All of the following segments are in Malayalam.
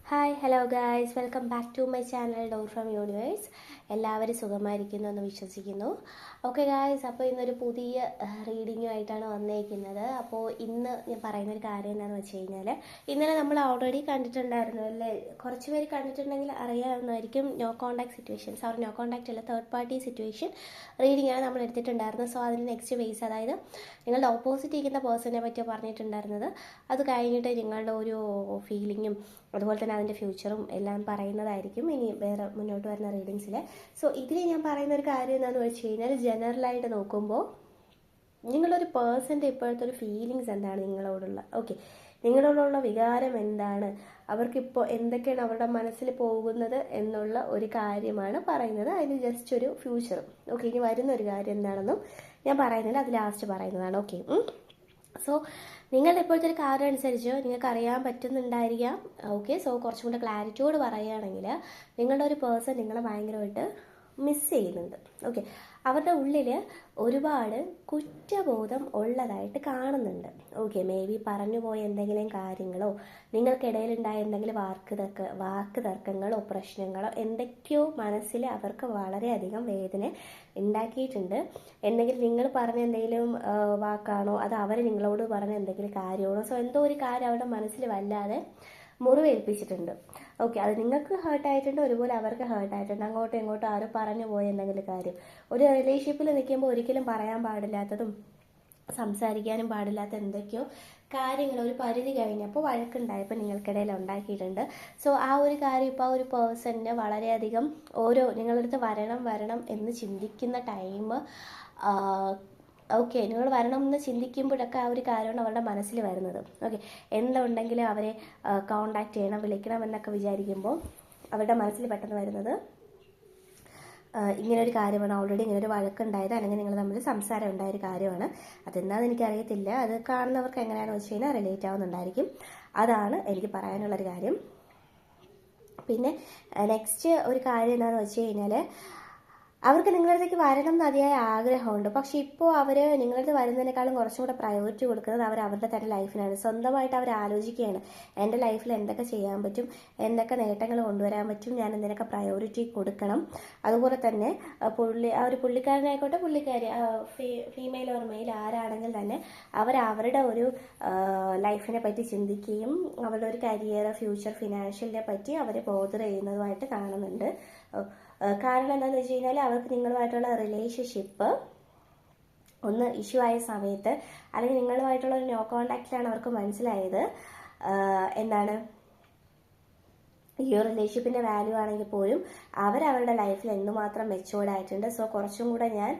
Hi hello guys, welcome back to my channel door from universe. എല്ലാവരും സുഖമായിരിക്കുന്നു എന്ന് വിശ്വസിക്കുന്നു. ഓക്കെ ഗായ്സ്, അപ്പോൾ ഇന്നൊരു പുതിയ റീഡിങ്ങുമായിട്ടാണ് വന്നേക്കുന്നത്. അപ്പോൾ ഇന്ന് ഞാൻ പറയുന്നൊരു കാര്യം എന്താണെന്ന് വെച്ച് കഴിഞ്ഞാൽ, ഇന്നലെ നമ്മൾ ഓൾറെഡി കണ്ടിട്ടുണ്ടായിരുന്നു അല്ലേ? കുറച്ച് പേര് കണ്ടിട്ടുണ്ടെങ്കിൽ അറിയാവുന്നതായിരിക്കും. No contact situation, sorry no contact അല്ല, തേർഡ് പാർട്ടി സിറ്റുവേഷൻ റീഡിംഗ് ആണ് നമ്മൾ എടുത്തിട്ടുണ്ടായിരുന്നത്. സോ അതിന് നെക്സ്റ്റ് ബേസ്, അതായത് നിങ്ങളുടെ ഓപ്പോസിറ്റ് ഇരിക്കുന്ന പേഴ്സണിനെ പറ്റിയാണ് പറഞ്ഞിട്ടുണ്ടായിരുന്നത്. അത് കഴിഞ്ഞിട്ട് നിങ്ങളുടെ ഒരു ഫീലിങ്ങും അതുപോലെ തന്നെ അതിൻ്റെ ഫ്യൂച്ചറും എല്ലാം പറയുന്നതായിരിക്കും ഇനി വേറെ മുന്നോട്ട് വരുന്ന റീഡിങ്സിൽ. സോ ഇതിൽ ഞാൻ പറയുന്ന ഒരു കാര്യം എന്താണെന്ന് വെച്ച് കഴിഞ്ഞാൽ, ജനറലായിട്ട് നോക്കുമ്പോൾ നിങ്ങളൊരു പേഴ്സൻ്റെ ഇപ്പോഴത്തെ ഒരു ഫീലിങ്സ് എന്താണ് നിങ്ങളോടുള്ള, ഓക്കെ, നിങ്ങളോടുള്ള വികാരം എന്താണ്, അവർക്കിപ്പോൾ എന്തൊക്കെയാണ് അവരുടെ മനസ്സിൽ പോകുന്നത് എന്നുള്ള ഒരു കാര്യമാണ് പറയുന്നത്. അതിന് ജസ്റ്റ് ഒരു ഫ്യൂച്ചറും, ഓക്കെ, ഇനി വരുന്ന ഒരു കാര്യം എന്താണെന്നും ഞാൻ പറയുന്നില്ല, അത് ലാസ്റ്റ് പറയുന്നതാണ്. ഓക്കെ. സോ നിങ്ങളുടെ ഇപ്പോഴത്തെ ഒരു കാര്യം അനുസരിച്ച് നിങ്ങൾക്ക് അറിയാൻ പറ്റുന്നുണ്ടായിരിക്കാം. ഓക്കെ. സോ കുറച്ചും കൂടെ ക്ലാരിറ്റിയോട് പറയുകയാണെങ്കിൽ, നിങ്ങളുടെ ഒരു പേഴ്സൺ നിങ്ങളെ ഭയങ്കരമായിട്ട് മിസ് ചെയ്യുന്നുണ്ട്. ഓക്കെ. അവരുടെ ഉള്ളിൽ ഒരുപാട് കുറ്റബോധം ഉള്ളതായിട്ട് കാണുന്നുണ്ട്. ഓക്കെ. മേ ബി പറഞ്ഞു പോയ എന്തെങ്കിലും കാര്യങ്ങളോ നിങ്ങൾക്കിടയിലുണ്ടായ എന്തെങ്കിലും വാക്ക് തർക്കങ്ങളോ പ്രശ്നങ്ങളോ എന്തൊക്കെയോ മനസ്സിൽ അവർക്ക് വളരെയധികം വേദന ഉണ്ടാക്കിയിട്ടുണ്ട്. എന്തെങ്കിലും നിങ്ങൾ പറഞ്ഞ എന്തെങ്കിലും വാക്കാണോ, അത് അവർ നിങ്ങളോട് പറഞ്ഞ എന്തെങ്കിലും കാര്യമാണോ, സോ എന്തോ ഒരു കാര്യം അവരുടെ മനസ്സിൽ വല്ലാതെ മുറിവേൽപ്പിച്ചിട്ടുണ്ട്. ഓക്കെ. അത് നിങ്ങൾക്ക് ഹേർട്ടായിട്ടുണ്ട്, ഒരുപോലെ അവർക്ക് ഹേർട്ടായിട്ടുണ്ട്. അങ്ങോട്ടും ഇങ്ങോട്ടും ആരും പറഞ്ഞു പോയ എന്തെങ്കിലും കാര്യം, ഒരു റിലേഷൻഷിപ്പിൽ നിൽക്കുമ്പോൾ ഒരിക്കലും പറയാൻ പാടില്ലാത്തതും സംസാരിക്കാനും പാടില്ലാത്ത എന്തൊക്കെയോ കാര്യങ്ങൾ ഒരു പരിധി കഴിഞ്ഞപ്പോൾ വഴക്കുണ്ടായപ്പോൾ നിങ്ങൾക്കിടയിൽ ഉണ്ടാക്കിയിട്ടുണ്ട്. സോ ആ ഒരു കാര്യം ഇപ്പോൾ ആ ഒരു പേഴ്സണിന് വളരെയധികം നിങ്ങളടുത്ത് വരണം എന്ന് ചിന്തിക്കുന്ന ടൈം, ഓക്കെ, നിങ്ങൾ വരണം എന്ന് ചിന്തിക്കുമ്പോഴൊക്കെ ആ ഒരു കാര്യമാണ് അവരുടെ മനസ്സിൽ വരുന്നത്. ഓക്കെ. എന്തുണ്ടെങ്കിലും അവരെ കോണ്ടാക്ട് ചെയ്യണം, വിളിക്കണം എന്നൊക്കെ വിചാരിക്കുമ്പോൾ അവരുടെ മനസ്സിൽ പെട്ടെന്ന് വരുന്നത് ഇങ്ങനൊരു കാര്യമാണ്. ഓൾറെഡി ഇങ്ങനൊരു വഴക്കുണ്ടായത്, അല്ലെങ്കിൽ നിങ്ങൾ തമ്മിൽ സംസാരം ഉണ്ടായൊരു കാര്യമാണ്. അതെന്താണെന്ന് എനിക്കറിയത്തില്ല. അത് കാണുന്നവർക്ക് എങ്ങനെയാണെന്ന് വെച്ച് കഴിഞ്ഞാൽ റിലേറ്റ് ആവുന്നുണ്ടായിരിക്കും. അതാണ് എനിക്ക് പറയാനുള്ളൊരു കാര്യം. പിന്നെ നെക്സ്റ്റ് ഒരു കാര്യം എന്താണെന്ന് വെച്ച് കഴിഞ്ഞാൽ, അവർക്ക് നിങ്ങളടുത്തേക്ക് വരണം എന്ന് അതിയായ ആഗ്രഹമുണ്ട്. പക്ഷെ ഇപ്പോൾ അവർ നിങ്ങളടുത്ത് വരുന്നതിനേക്കാളും കുറച്ചും കൂടെ പ്രയോറിറ്റി കൊടുക്കുന്നത് അവരുടെ തന്നെ ലൈഫിനാണ്. സ്വന്തമായിട്ട് അവർ ആലോചിക്കുകയാണ്, എൻ്റെ ലൈഫിൽ എന്തൊക്കെ ചെയ്യാൻ പറ്റും, എന്തൊക്കെ നേട്ടങ്ങൾ കൊണ്ടുവരാൻ പറ്റും, ഞാൻ എന്തിനൊക്കെ പ്രയോറിറ്റി കൊടുക്കണം. അതുപോലെ തന്നെ പുള്ളിക്കാരനായിക്കോട്ടെ പുള്ളിക്കാരി, ഫീമെയിൽ ഓർ മെയിൽ ആരാണെങ്കിൽ തന്നെ അവരുടെ ഒരു ലൈഫിനെ പറ്റി ചിന്തിക്കുകയും അവരുടെ ഒരു കരിയർ, ഫ്യൂച്ചർ, ഫിനാൻഷ്യലിനെ പറ്റി അവർ ബോധർ ചെയ്യുന്നതുമായിട്ട് കാണുന്നുണ്ട്. കാരണം എന്താണെന്ന് വെച്ച് കഴിഞ്ഞാൽ, അവർക്ക് നിങ്ങളുമായിട്ടുള്ള റിലേഷൻഷിപ്പ് ഒന്ന് ഇഷ്യൂ ആയ സമയത്ത്, അല്ലെങ്കിൽ നിങ്ങളുമായിട്ടുള്ള ഒരു നോ കോണ്ടാക്റ്റിലാണ് അവർക്ക് മനസ്സിലായത് എന്താണ് ഈ ഒരു റിലേഷൻഷിപ്പിൻ്റെ വാല്യൂ ആണെങ്കിൽ പോലും അവരവരുടെ ലൈഫിൽ എന്തുമാത്രം മെച്ചുവേർഡ് ആയിട്ടുണ്ട്. സോ കുറച്ചും കൂടെ ഞാൻ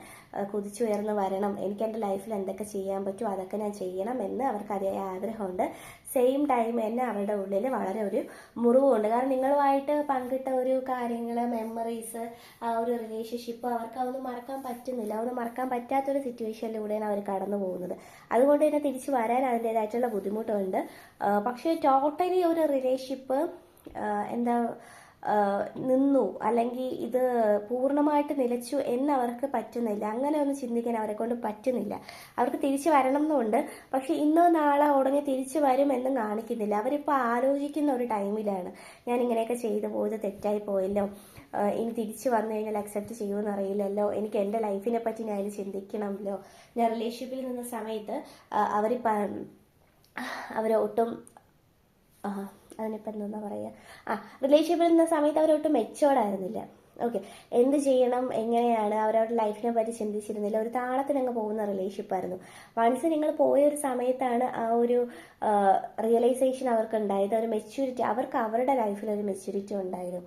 കുതിച്ചുയർന്ന് വരണം, എനിക്ക് എൻ്റെ ലൈഫിൽ എന്തൊക്കെ ചെയ്യാൻ പറ്റും അതൊക്കെ ഞാൻ ചെയ്യണം എന്ന് അവർക്ക് അതിയായ ആഗ്രഹമുണ്ട്. സെയിം ടൈം തന്നെ അവരുടെ ഉള്ളിൽ വളരെ ഒരു മുറിവുണ്ട്. കാരണം നിങ്ങളുമായിട്ട് പങ്കിട്ട ഒരു കാര്യങ്ങൾ, മെമ്മറീസ്, ആ ഒരു റിലേഷൻഷിപ്പ് അവർക്ക് അതൊന്നും മറക്കാൻ പറ്റുന്നില്ല. അതൊന്നും മറക്കാൻ പറ്റാത്തൊരു സിറ്റുവേഷനിലൂടെയാണ് അവർ കടന്നു പോകുന്നത്. അതുകൊണ്ട് തന്നെ തിരിച്ചു വരാൻ അതിൻ്റേതായിട്ടുള്ള ബുദ്ധിമുട്ടുണ്ട്. പക്ഷേ ടോട്ടലി ഒരു റിലേഷൻഷിപ്പ് നിന്നു, അല്ലെങ്കിൽ ഇത് പൂർണ്ണമായിട്ട് നിലച്ചു എന്നവർക്ക് പറ്റുന്നില്ല. അങ്ങനെ ഒന്ന് ചിന്തിക്കാൻ അവരെ കൊണ്ട് പറ്റുന്നില്ല. അവർക്ക് തിരിച്ചു വരണം എന്നുണ്ട്, പക്ഷെ ഇന്നോ നാളെ ഉടനെ തിരിച്ചു വരും എന്നും കാണിക്കുന്നില്ല. അവരിപ്പോൾ ആലോചിക്കുന്ന ഒരു ടൈമിലാണ്, ഞാൻ ഇങ്ങനെയൊക്കെ ചെയ്തു പോയത് തെറ്റായി പോയല്ലോ, ഇനി തിരിച്ചു വന്നു കഴിഞ്ഞാൽ അക്സെപ്റ്റ് ചെയ്യുമെന്ന് അറിയില്ലല്ലോ, എനിക്ക് എൻ്റെ ലൈഫിനെ പറ്റി ഞാൻ ചിന്തിക്കണമല്ലോ. ഞാൻ റിലേഷൻഷിപ്പിൽ നിന്ന സമയത്ത് അവരൊട്ടും അതിനിപ്പോൾ എന്താ പറയുക, റിലേഷൻഷിപ്പിൽ നിന്ന സമയത്ത് അവരൊട്ടും മെച്ചുവേർഡ് ആയിരുന്നില്ല. ഓക്കെ. എന്ത് ചെയ്യണം, എങ്ങനെയാണ്, അവരവരുടെ ലൈഫിനെ പറ്റി ചിന്തിച്ചിരുന്നില്ല. ഒരു താളത്തിനങ്ങ് പോകുന്ന റിലേഷൻഷിപ്പായിരുന്നു. വൺസ് നിങ്ങൾ പോയ ഒരു സമയത്താണ് ആ ഒരു റിയലൈസേഷൻ അവർക്ക് ഉണ്ടായത്, ഒരു മെച്യൂരിറ്റി, അവർക്ക് അവരുടെ ലൈഫിൽ ഒരു മെച്യൂരിറ്റി ഉണ്ടായിരുന്നു.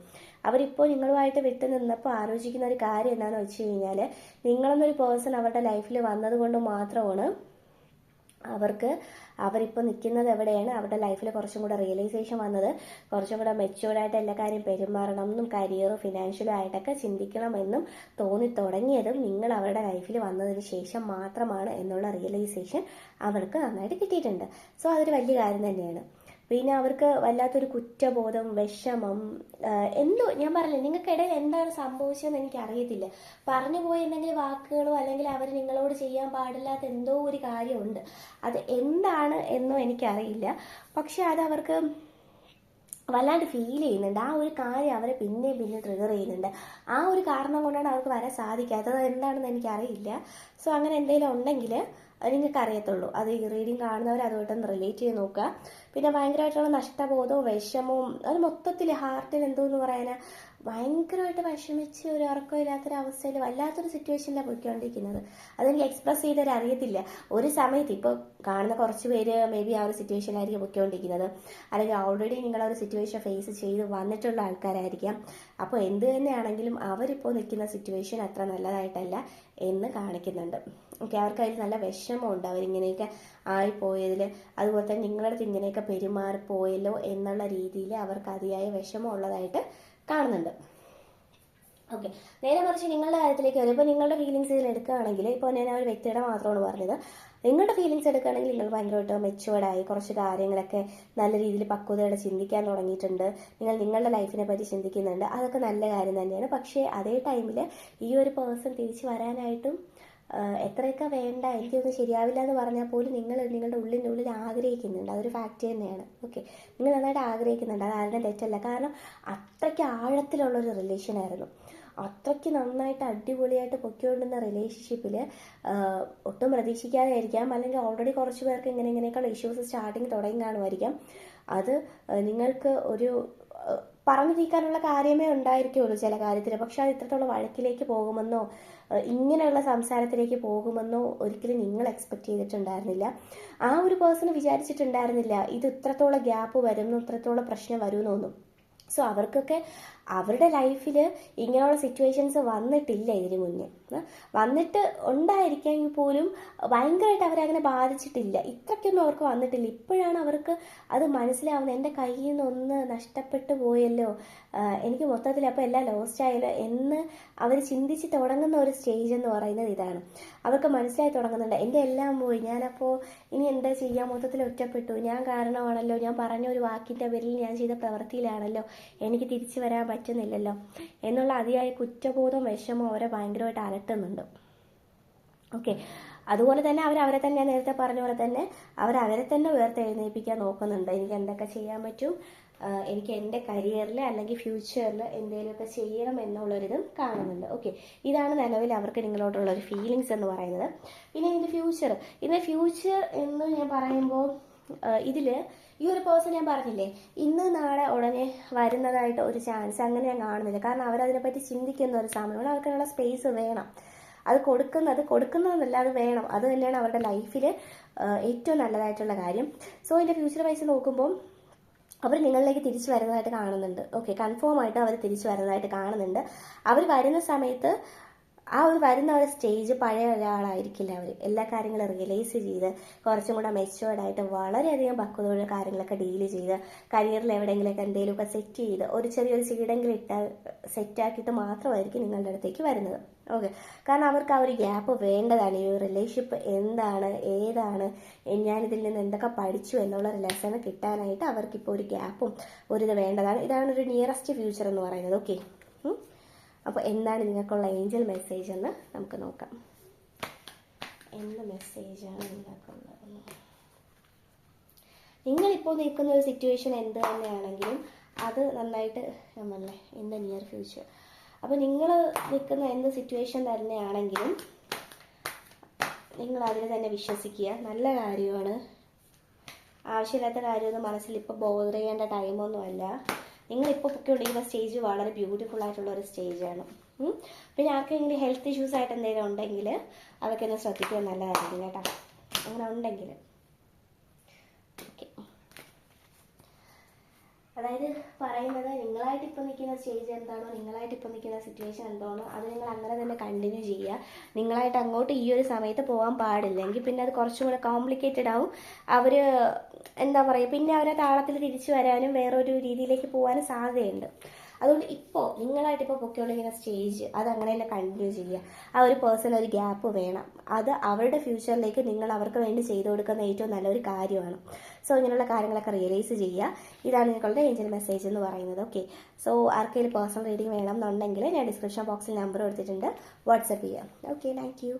അവരിപ്പോൾ നിങ്ങളുമായിട്ട് വിട്ടു നിന്നപ്പോൾ ആലോചിക്കുന്ന ഒരു കാര്യം എന്താണെന്ന് വെച്ച് കഴിഞ്ഞാൽ, നിങ്ങളെന്നൊരു പേഴ്സൺ അവരുടെ ലൈഫിൽ വന്നത് കൊണ്ട് മാത്രമാണ് അവരിപ്പോൾ നിൽക്കുന്നത് എവിടെയാണ്, അവരുടെ ലൈഫിൽ കുറച്ചും കൂടെ റിയലൈസേഷൻ വന്നത്, കുറച്ചും കൂടെ മെച്യൂർഡായിട്ട് എല്ലാ കാര്യം പെരുമാറണം എന്നും കരിയറും ഫിനാൻഷ്യലും ആയിട്ടൊക്കെ ചിന്തിക്കണമെന്നും തോന്നി തുടങ്ങിയതും നിങ്ങൾ അവരുടെ ലൈഫിൽ വന്നതിന് ശേഷം മാത്രമാണ് എന്നുള്ള റിയലൈസേഷൻ അവർക്ക് നന്നായിട്ട് കിട്ടിയിട്ടുണ്ട്. സോ അതൊരു വലിയ കാര്യം തന്നെയാണ്. പിന്നെ അവർക്ക് വല്ലാത്തൊരു കുറ്റബോധം, വിഷമം, എന്തോ ഞാൻ പറഞ്ഞില്ല, നിങ്ങൾക്കിടയിൽ എന്താണ് സംഭവിച്ചതെന്ന് എനിക്കറിയത്തില്ല. പറഞ്ഞു പോയ എന്തെങ്കിലും വാക്കുകളോ അല്ലെങ്കിൽ അവർ നിങ്ങളോട് ചെയ്യാൻ പാടില്ലാത്ത എന്തോ ഒരു കാര്യമുണ്ട്. അത് എന്താണ് എന്നോ എനിക്കറിയില്ല. പക്ഷെ അത് അവർക്ക് വല്ലാണ്ട് ഫീൽ ചെയ്യുന്നുണ്ട്. ആ ഒരു കാര്യം അവരെ പിന്നെ ട്രിഗർ ചെയ്യുന്നുണ്ട്. ആ ഒരു കാരണം കൊണ്ടാണ് അവർക്ക് വരാൻ സാധിക്കാത്തത്. എന്താണെന്ന് എനിക്കറിയില്ല. സോ അങ്ങനെ എന്തെങ്കിലും ഉണ്ടെങ്കിൽ നിങ്ങൾക്ക് അറിയത്തുള്ളൂ. അത് ഈ റീഡിങ് കാണുന്നവർ അതുമായിട്ടൊന്ന് റിലേറ്റ് ചെയ്ത് നോക്കുക. പിന്നെ ഭയങ്കരമായിട്ടുള്ള നഷ്ടബോധവും വിഷമവും അത് മൊത്തത്തിൽ ഹാർട്ടിൽ എന്തോന്ന് പറയാനാ ഭയങ്കരമായിട്ട് വിഷമിച്ച് ഒരു ഉറക്കമില്ലാത്തൊരവസ്ഥയിൽ വല്ലാത്തൊരു സിറ്റുവേഷനിലാണ് പോയിക്കൊണ്ടിരിക്കുന്നത്. അതെനിക്ക് എക്സ്പ്രസ് ചെയ്തവർ അറിയത്തില്ല. ഒരു സമയത്ത് ഇപ്പോൾ കാണുന്ന കുറച്ച് പേര് മേ ബി ആ ഒരു സിറ്റുവേഷനിലായിരിക്കും പോയിക്കൊണ്ടിരിക്കുന്നത്, അല്ലെങ്കിൽ ഓൾറെഡി നിങ്ങൾ ആ ഒരു സിറ്റുവേഷൻ ഫേസ് ചെയ്ത് വന്നിട്ടുള്ള ആൾക്കാരായിരിക്കാം. അപ്പോൾ എന്ത് തന്നെയാണെങ്കിലും അവരിപ്പോൾ നിൽക്കുന്ന സിറ്റുവേഷൻ അത്ര നല്ലതായിട്ടല്ല എന്ന് കാണിക്കുന്നുണ്ട്. ഓക്കെ, അവർക്ക് അതിൽ നല്ല വിഷമമുണ്ട് അവരിങ്ങനെയൊക്കെ ആയിപ്പോയതിൽ. അതുപോലെ തന്നെ നിങ്ങളുടെ അടുത്ത് ഇങ്ങനെയൊക്കെ പെരുമാറിപ്പോയല്ലോ എന്നുള്ള രീതിയിൽ അവർക്ക് അതിയായ വിഷമമുള്ളതായിട്ട് കാണുന്നുണ്ട്. ഓക്കെ, നേരെ മറിച്ച് നിങ്ങളുടെ കാര്യത്തിലേക്ക് വരും. ഇപ്പോൾ നിങ്ങളുടെ ഫീലിങ്സ് ഇതിൽ എടുക്കുകയാണെങ്കിൽ, ഇപ്പോൾ ഞാൻ ആ ഒരു വ്യക്തിയുടെ മാത്രമാണ് പറഞ്ഞത്, നിങ്ങളുടെ ഫീലിങ്സ് എടുക്കുകയാണെങ്കിൽ നിങ്ങൾ ഭയങ്കരമായിട്ട് മെച്ചുവേർഡായി കുറച്ച് കാര്യങ്ങളൊക്കെ നല്ല രീതിയിൽ പക്വതയോടെ ചിന്തിക്കാൻ തുടങ്ങിയിട്ടുണ്ട്. നിങ്ങൾ നിങ്ങളുടെ ലൈഫിനെ പറ്റി ചിന്തിക്കുന്നുണ്ട്. അതൊക്കെ നല്ല കാര്യം തന്നെയാണ്. പക്ഷേ അതേ ടൈമിൽ ഈ ഒരു പേഴ്സൺ തിരിച്ച് വരാനായിട്ടും എത്രയൊക്കെ വേണ്ട, എനിക്കൊന്നും ശരിയാവില്ല എന്ന് പറഞ്ഞാൽ പോലും നിങ്ങൾ നിങ്ങളുടെ ഉള്ളിൽ ആഗ്രഹിക്കുന്നുണ്ട്. അതൊരു ഫാക്റ്റ് തന്നെയാണ്. ഓക്കെ, നിങ്ങൾ നന്നായിട്ട് ആഗ്രഹിക്കുന്നുണ്ട്. അത് ആരുടെയും തെറ്റല്ല. കാരണം അത്രയ്ക്ക് ആഴത്തിലുള്ളൊരു റിലേഷനായിരുന്നു. അത്രയ്ക്ക് നന്നായിട്ട് അടിപൊളിയായിട്ട് പൊക്കിക്കൊണ്ടുന്ന റിലേഷൻഷിപ്പിൽ ഒട്ടും പ്രതീക്ഷിക്കാതെ ആയിരിക്കാം, അല്ലെങ്കിൽ ഓൾറെഡി കുറച്ച് പേർക്ക് ഇങ്ങനെയൊക്കെയുള്ള ഇഷ്യൂസ് സ്റ്റാർട്ടിങ് തുടങ്ങി കാണുമായിരിക്കാം. അത് നിങ്ങൾക്ക് ഒരു പറഞ്ഞു തീർക്കാനുള്ള കാര്യമേ ഉണ്ടായിരിക്കുള്ളൂ ചില കാര്യത്തിൽ. പക്ഷെ അത് ഇത്രത്തോളം വഴക്കിലേക്ക് പോകുമെന്നോ ഇങ്ങനെയുള്ള സംസാരത്തിലേക്ക് പോകുമെന്നോ ഒരിക്കലും നിങ്ങൾ എക്സ്പെക്ട് ചെയ്തിട്ടുണ്ടായിരുന്നില്ല. ആ ഒരു പേഴ്സൺ വിചാരിച്ചിട്ടുണ്ടായിരുന്നില്ല ഇത് ഇത്രത്തോളം ഗ്യാപ്പ് വരുന്നു, ഇത്രത്തോളം പ്രശ്നം വരുമെന്നൊന്നും. സോ അവർക്കൊക്കെ അവരുടെ ലൈഫിൽ ഇങ്ങനെയുള്ള സിറ്റുവേഷൻസ് വന്നിട്ടില്ല ഇതിന് മുന്നേ. വന്നിട്ട് ഉണ്ടായിരിക്കുമെങ്കിൽ പോലും ഭയങ്കരമായിട്ട് അവരങ്ങനെ ബാധിച്ചിട്ടില്ല. ഇത്രയ്ക്കൊന്നും അവർക്ക് വന്നിട്ടില്ല. ഇപ്പോഴാണ് അവർക്ക് അത് മനസ്സിലാവുന്നത്. എൻ്റെ കയ്യിൽ നിന്നൊന്ന് നഷ്ടപ്പെട്ടു പോയല്ലോ, എനിക്ക് മൊത്തത്തിൽ അപ്പോൾ എല്ലാം ലോസ്റ്റ് ആയല്ലോ എന്ന് അവർ ചിന്തിച്ച് തുടങ്ങുന്ന ഒരു സ്റ്റേജ് എന്ന് പറയുന്നത് ഇതാണ്. അവർക്ക് മനസ്സിലായി തുടങ്ങുന്നുണ്ട് എൻ്റെ എല്ലാം പോയി, ഞാനപ്പോൾ ഇനി എന്താ ചെയ്യുക, മൊത്തത്തിൽ ഒറ്റപ്പെട്ടു, ഞാൻ കാരണമാണല്ലോ, ഞാൻ പറഞ്ഞ ഒരു വാക്കിൻ്റെ പേരിൽ ഞാൻ ചെയ്ത പ്രവൃത്തിയിലാണല്ലോ എനിക്ക് തിരിച്ചു വരാൻ പറ്റുന്നില്ലല്ലോ എന്നുള്ള അതിയായ കുറ്റബോധം വിഷമം അവരെ ഭയങ്കരമായിട്ട് അലട്ടുന്നുണ്ട്. ഓക്കെ, അതുപോലെ തന്നെ അവരെ തന്നെ ഞാൻ നേരത്തെ പറഞ്ഞ പോലെ തന്നെ അവരെ തന്നെ ഉയർത്തെഴുന്നേൽപ്പിക്കാൻ നോക്കുന്നുണ്ട്. എനിക്ക് എന്തൊക്കെ ചെയ്യാൻ പറ്റും, എനിക്ക് എൻ്റെ കരിയറിൽ അല്ലെങ്കിൽ ഫ്യൂച്ചറിൽ എന്തെങ്കിലുമൊക്കെ ചെയ്യണം എന്നുള്ളൊരിതും കാണുന്നുണ്ട്. ഓക്കെ, ഇതാണ് നിലവിൽ അവർക്ക് നിങ്ങളോടുള്ള ഒരു ഫീലിങ്സ് എന്ന് പറയുന്നത്. പിന്നെ ഇതിൻ്റെ ഫ്യൂച്ചർ എന്ന് ഞാൻ പറയുമ്പോൾ ഇതിൽ ഈ ഒരു പേഴ്സൺ ഞാൻ പറഞ്ഞില്ലേ ഇന്ന് നാളെ ഉടനെ വരുന്നതായിട്ട് ഒരു ചാൻസ് അങ്ങനെ ഞാൻ കാണുന്നില്ല. കാരണം അവരതിനെപ്പറ്റി ചിന്തിക്കുന്ന ഒരു സമയമാണ്. അവർക്കുള്ള സ്പേസ് വേണം. അത് കൊടുക്കുന്നതെന്നല്ല, അത് വേണം. അത് തന്നെയാണ് അവരുടെ ലൈഫിൽ ഏറ്റവും നല്ലതായിട്ടുള്ള കാര്യം. സോ ഇതിൻ്റെ ഫ്യൂച്ചർ വൈസ് നോക്കുമ്പോൾ അവർ നിങ്ങളിലേക്ക് തിരിച്ചു വരുന്നതായിട്ട് കാണുന്നുണ്ട്. ഓക്കെ, കൺഫേം ആയിട്ട് അവർ തിരിച്ചു വരുന്നതായിട്ട് കാണുന്നുണ്ട്. അവർ വരുന്ന സമയത്ത് ആ ഒരു വരുന്ന ഒരു സ്റ്റേജ് പഴയ ഒരാളായിരിക്കില്ല. അവർ എല്ലാ കാര്യങ്ങളും റിയലൈസ് ചെയ്ത് കുറച്ചും കൂടെ മെച്ചുവേർഡായിട്ട് വളരെയധികം പക്വതയുള്ള കാര്യങ്ങളൊക്കെ ഡീൽ ചെയ്ത് കരിയറിൽ എവിടെയെങ്കിലുമൊക്കെ എന്തെങ്കിലുമൊക്കെ സെറ്റ് ചെയ്ത് ഒരു ചെറിയൊരു സീഡെങ്കിലും സെറ്റാക്കിയിട്ട് മാത്രമായിരിക്കും നിങ്ങളുടെ അടുത്തേക്ക് വരുന്നത്. ഓക്കെ, കാരണം അവർക്ക് ആ ഒരു ഗ്യാപ്പ് വേണ്ടതാണ്. ഈ ഒരു റിലേഷൻഷിപ്പ് എന്താണ്, ഏതാണ്, ഞാനിതിൽ നിന്ന് എന്തൊക്കെ പഠിച്ചു എന്നുള്ള ഒരു ലെസൺ കിട്ടാനായിട്ട് അവർക്കിപ്പോൾ ഒരു ഗ്യാപ്പും ഒരിത് വേണ്ടതാണ്. ഇതാണ് ഒരു നിയറസ്റ്റ് ഫ്യൂച്ചർ എന്ന് പറയുന്നത്. ഓക്കെ, അപ്പോൾ എന്താണ് നിങ്ങൾക്കുള്ള ഏഞ്ചൽ മെസ്സേജ് എന്ന് നമുക്ക് നോക്കാം. എന്ത് മെസ്സേജാണ് നിങ്ങൾക്കുള്ളത്? നിങ്ങളിപ്പോൾ നിൽക്കുന്ന ഒരു സിറ്റുവേഷൻ എന്ത് തന്നെയാണെങ്കിലും അത് നന്നായിട്ട് നമ്മളെ ഇൻ ദ നിയർ ഫ്യൂച്ചർ. അപ്പോൾ നിങ്ങൾ നിൽക്കുന്ന എന്ത് സിറ്റുവേഷൻ തന്നെയാണെങ്കിലും നിങ്ങൾ അതിൽ തന്നെ വിശ്വസിക്കുക. നല്ല കാര്യമാണ്. ആവശ്യമില്ലാത്ത കാര്യമൊന്നും മനസ്സിൽ ഇപ്പോൾ ബോധർ ചെയ്യേണ്ട ടൈമൊന്നുമല്ല. നിങ്ങളിപ്പോൾ പൊയ്ക്കൊണ്ടിരിക്കുന്ന സ്റ്റേജ് വളരെ ബ്യൂട്ടിഫുൾ ആയിട്ടുള്ള ഒരു സ്റ്റേജാണ്. പിന്നെ ആർക്കെങ്കിലും ഹെൽത്ത് ഇഷ്യൂസ് ആയിട്ട് എന്തെങ്കിലും ഉണ്ടെങ്കിൽ അതൊക്കെ ഒന്ന് ശ്രദ്ധിക്കുക, നല്ലതായിരിക്കും കേട്ടോ. അങ്ങനെ ഉണ്ടെങ്കിൽ ഓക്കെ, അതായത് പറയുന്നത് നിങ്ങളായിട്ട് ഇപ്പോൾ നിൽക്കുന്ന സ്റ്റേജ് എന്താണോ, നിങ്ങളായിട്ട് ഇപ്പോൾ നിൽക്കുന്ന സിറ്റുവേഷൻ എന്താണോ അത് നിങ്ങൾ അങ്ങനെ തന്നെ കണ്ടിന്യൂ ചെയ്യുക. നിങ്ങളായിട്ട് അങ്ങോട്ട് ഈ ഒരു സമയത്ത് പോകാൻ പാടില്ലെങ്കിൽ പിന്നെ അത് കുറച്ചും കൂടെ കോംപ്ലിക്കേറ്റഡ് ആവും. അവർ എന്താ പറയുക, പിന്നെ അവരെ താളത്തിൽ തിരിച്ചു വരാനും വേറൊരു രീതിയിലേക്ക് പോകാനും സാധ്യതയുണ്ട്. അതുകൊണ്ട് ഇപ്പോൾ നിങ്ങളായിട്ട് ഇപ്പോൾ പൊക്കിക്കൊണ്ടിരിക്കുന്ന സ്റ്റേജ് അത് അങ്ങനെ തന്നെ കണ്ടിന്യൂ ചെയ്യുക. ആ ഒരു പേഴ്സൺ ഒരു ഗ്യാപ്പ് വേണം. അത് അവരുടെ ഫ്യൂച്ചറിലേക്ക് നിങ്ങൾ അവർക്ക് വേണ്ടി ചെയ്തു കൊടുക്കുന്ന ഏറ്റവും നല്ലൊരു കാര്യമാണ്. സോ ഇങ്ങനെയുള്ള കാര്യങ്ങളൊക്കെ റിയലൈസ് ചെയ്യുക. ഇതാണ് നിങ്ങളുടെ ഏഞ്ചൽ മെസ്സേജ് എന്ന് പറയുന്നത്. ഓക്കെ, സോ ആർക്കെങ്കിലും പേഴ്സണൽ റീഡിംഗ് വേണം എന്നുണ്ടെങ്കിൽ ഞാൻ ഡിസ്ക്രിപ്ഷൻ ബോക്സിൽ നമ്പർ കൊടുത്തിട്ടുണ്ട്, വാട്സപ്പ് ചെയ്യുക. Okay, thank you.